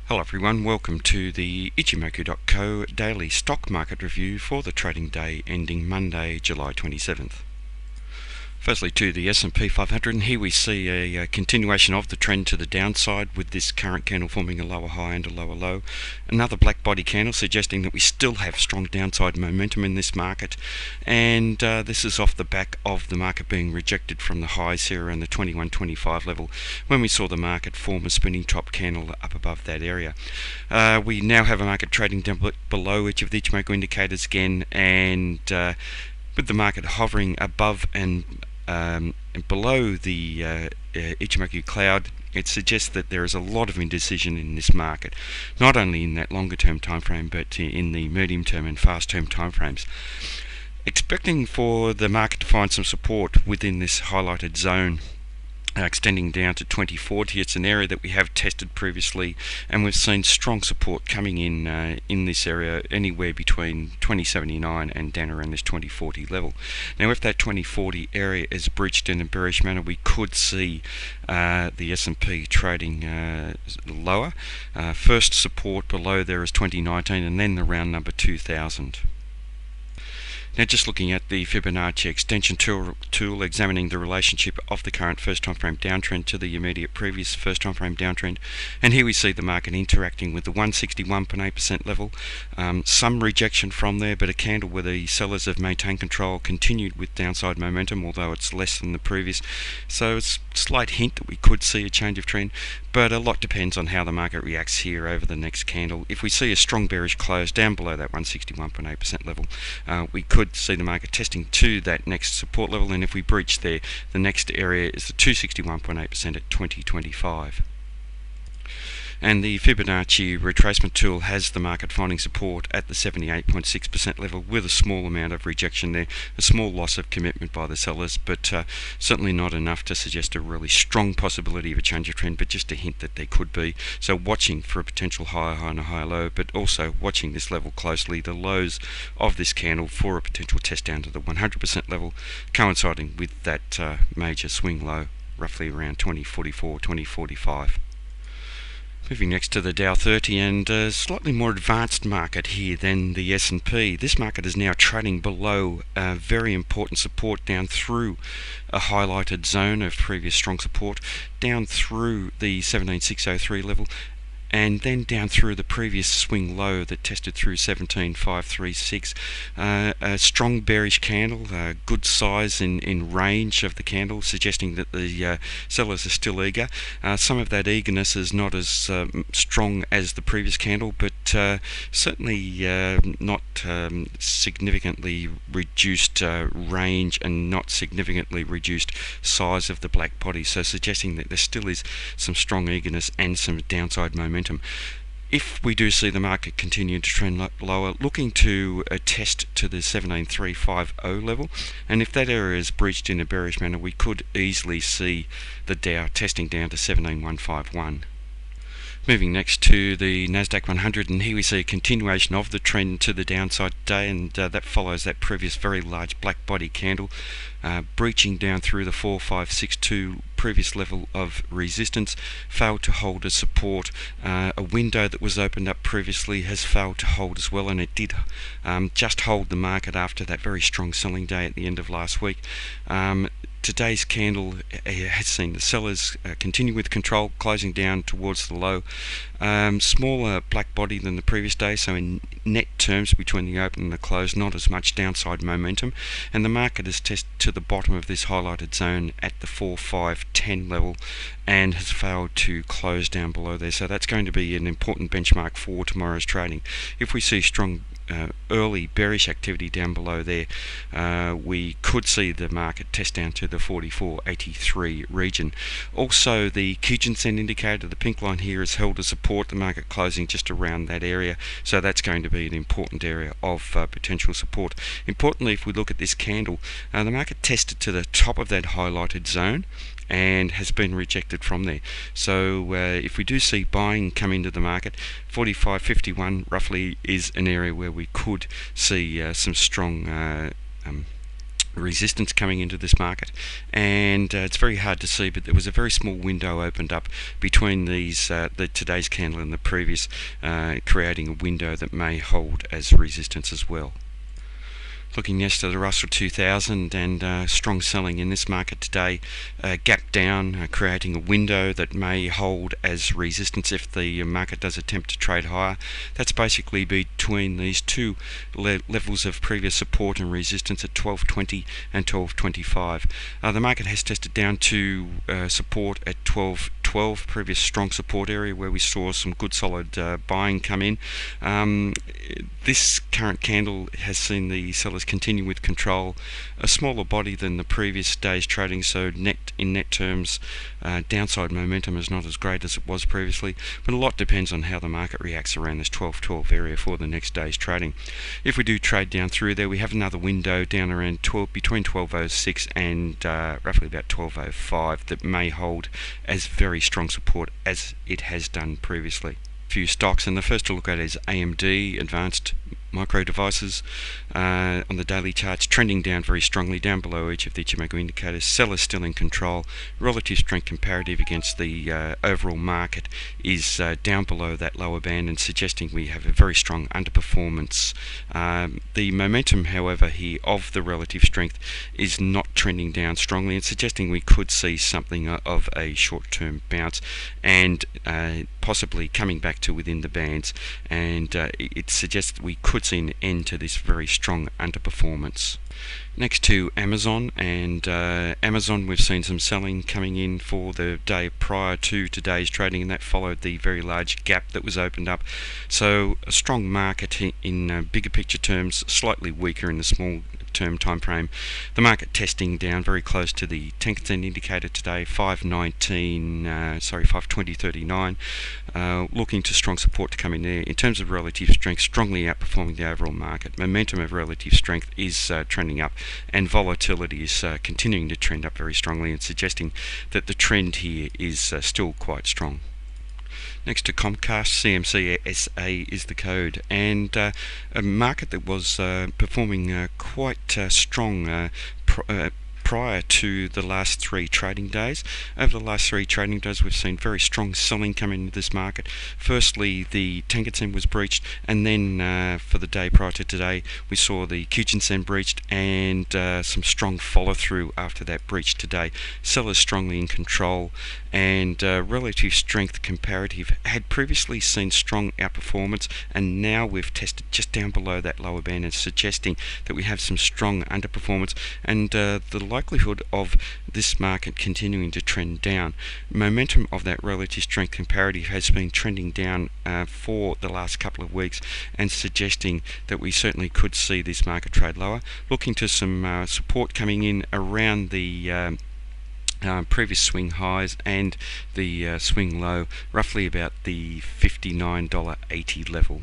Hello everyone, welcome to the Ichimoku.co daily stock market review for the trading day ending Monday, July 27th. Firstly to the S&P 500, and here we see a continuation of the trend to the downside with this current candle forming a lower high and a lower low. Another black body candle suggesting that we still have strong downside momentum in this market, and this is off the back of the market being rejected from the highs here around the 21.25 level when we saw the market form a spinning top candle up above that area. We now have a market trading down below each of the Ichimoku indicators again, and with the market hovering above and below the Ichimoku cloud, it suggests that there is a lot of indecision in this market, not only in that longer term time frame but in the medium term and fast term time frames. Expecting for the market to find some support within this highlighted zone extending down to 2040. It's an area that we have tested previously, and we've seen strong support coming in this area anywhere between 2079 and down around this 2040 level. Now if that 2040 area is breached in a bearish manner, we could see the S&P trading lower. First support below there is 2019 and then the round number 2000. Now just looking at the Fibonacci extension tool, examining the relationship of the current first time frame downtrend to the immediate previous first time frame downtrend, and here we see the market interacting with the 161.8% level. Some rejection from there, but a candle where the sellers have maintained control, continued with downside momentum, although it's less than the previous. So it's a slight hint that we could see a change of trend, but a lot depends on how the market reacts here over the next candle. If we see a strong bearish close down below that 161.8% level, we could see the market testing to that next support level, and if we breach there, the next area is the 261.8% at 2025. And the Fibonacci retracement tool has the market finding support at the 78.6% level with a small amount of rejection there, a small loss of commitment by the sellers, but certainly not enough to suggest a really strong possibility of a change of trend, but just a hint that there could be. So watching for a potential higher high and a higher low, but also watching this level closely, the lows of this candle for a potential test down to the 100% level, coinciding with that major swing low roughly around 2044, 2045. Moving next to the Dow 30, and a slightly more advanced market here than the S&P. This market is now trading below a very important support down through a highlighted zone of previous strong support, down through the 17603 level, and then down through the previous swing low that tested through 17536. A strong bearish candle, good size in range of the candle, suggesting that the sellers are still eager. Some of that eagerness is not as strong as the previous candle, but certainly not significantly reduced range and not significantly reduced size of the black body, so suggesting that there still is some strong eagerness and some downside momentum. If we do see the market continue to trend lower, looking to a test to the 17350 level, and if that area is breached in a bearish manner, we could easily see the Dow testing down to 17151. Moving next to the Nasdaq 100, and here we see a continuation of the trend to the downside today, and that follows that previous very large black body candle, breaching down through the 4562 previous level of resistance, failed to hold as support. A window that was opened up previously has failed to hold as well, and it did just hold the market after that very strong selling day at the end of last week. Today's candle has seen the sellers continue with control, closing down towards the low. Smaller black body than the previous day, so in net terms between the open and the close, not as much downside momentum, and the market has tested to the bottom of this highlighted zone at the 4510 level and has failed to close down below there. So that's going to be an important benchmark for tomorrow's trading. If we see strong early bearish activity down below there, we could see the market test down to the 4483 region. Also, the Kijun-sen indicator, the pink line here, is held to support the market closing just around that area, so that's going to be an important area of potential support. Importantly, if we look at this candle, the market tested to the top of that highlighted zone and has been rejected from there. So if we do see buying come into the market, 45.51 roughly is an area where we could see some strong resistance coming into this market, and it's very hard to see, but there was a very small window opened up between today's candle and the previous, creating a window that may hold as resistance as well. Looking next to the Russell 2000, and strong selling in this market today, gap down, creating a window that may hold as resistance if the market does attempt to trade higher. That's basically between these two levels of previous support and resistance at 12.20 and 12.25. The market has tested down to support at 12.12, previous strong support area where we saw some good solid buying come in. This current candle has seen the sellers continue with control, a smaller body than the previous day's trading, so in net terms, downside momentum is not as great as it was previously, but a lot depends on how the market reacts around this 12.12 area for the next day's trading. If we do trade down through there, we have another window down around between 12.06 and roughly about 12.05 that may hold as very strong support as it has done previously. Few stocks, and the first to look at is AMD, Advanced Micro Devices, on the daily charts, trending down very strongly, down below each of the Ichimoku indicators. Sellers still in control. Relative strength comparative against the overall market is down below that lower band, and suggesting we have a very strong underperformance. The momentum, however, here of the relative strength is not trending down strongly, and suggesting we could see something of a short-term bounce, and possibly coming back to within the bands, and it suggests that we could see an end to this very strong underperformance. Next to Amazon, and Amazon, we've seen some selling coming in for the day prior to today's trading, and that followed the very large gap that was opened up. So a strong market in bigger picture terms, slightly weaker in the small term time frame. The market testing down very close to the Tenkan indicator today, 520.39, looking to strong support to come in there. In terms of relative strength, strongly outperforming the overall market. Momentum of relative strength is trending up, and volatility is continuing to trend up very strongly, and suggesting that the trend here is still quite strong. Next to Comcast, CMCSA is the code, and a market that was performing quite strong prior to the last 3 trading days. Over the last 3 trading days, we've seen very strong selling come into this market. Firstly, the Tenkan was breached, and then for the day prior to today, we saw the Kijun-sen breached, and some strong follow-through after that breach today. Sellers strongly in control, and relative strength comparative had previously seen strong outperformance, and now we've tested just down below that lower band, and suggesting that we have some strong underperformance, and the likelihood of this market continuing to trend down. Momentum of that relative strength comparative has been trending down for the last couple of weeks, and suggesting that we certainly could see this market trade lower. Looking to some support coming in around the previous swing highs and the swing low, roughly about the $59.80 level.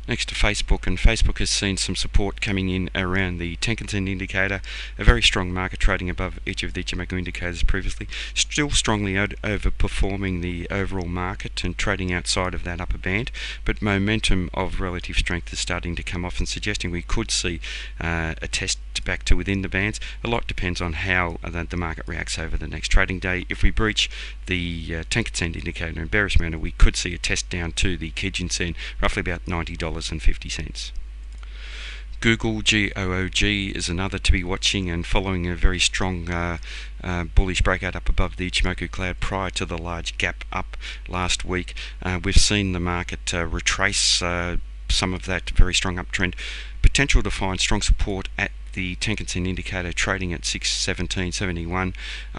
Next to Facebook, and Facebook has seen some support coming in around the Tenkan indicator, a very strong market trading above each of the Ichimoku indicators previously, still strongly overperforming the overall market and trading outside of that upper band, but momentum of relative strength is starting to come off, and suggesting we could see a test back to within the bands. A lot depends on how the market reacts over the next trading day. If we breach the Tenkan indicator in bearish manner, we could see a test down to the Kijun-sen, roughly about $90.50. Google, GOOG, is another to be watching, and following a very strong bullish breakout up above the Ichimoku cloud prior to the large gap up last week. We've seen the market retrace some of that very strong uptrend. Potential to find strong support at the Tenkan indicator trading at 617.71.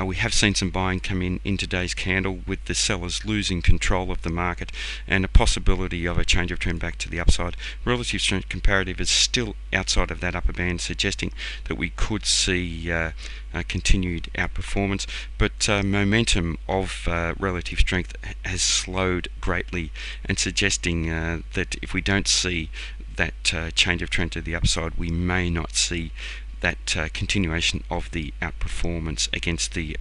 We have seen some buying come in today's candle, with the sellers losing control of the market, and a possibility of a change of trend back to the upside. Relative strength comparative is still outside of that upper band, suggesting that we could see continued outperformance, but momentum of relative strength has slowed greatly, and suggesting that if we don't see that change of trend to the upside, we may not see that continuation of the outperformance against the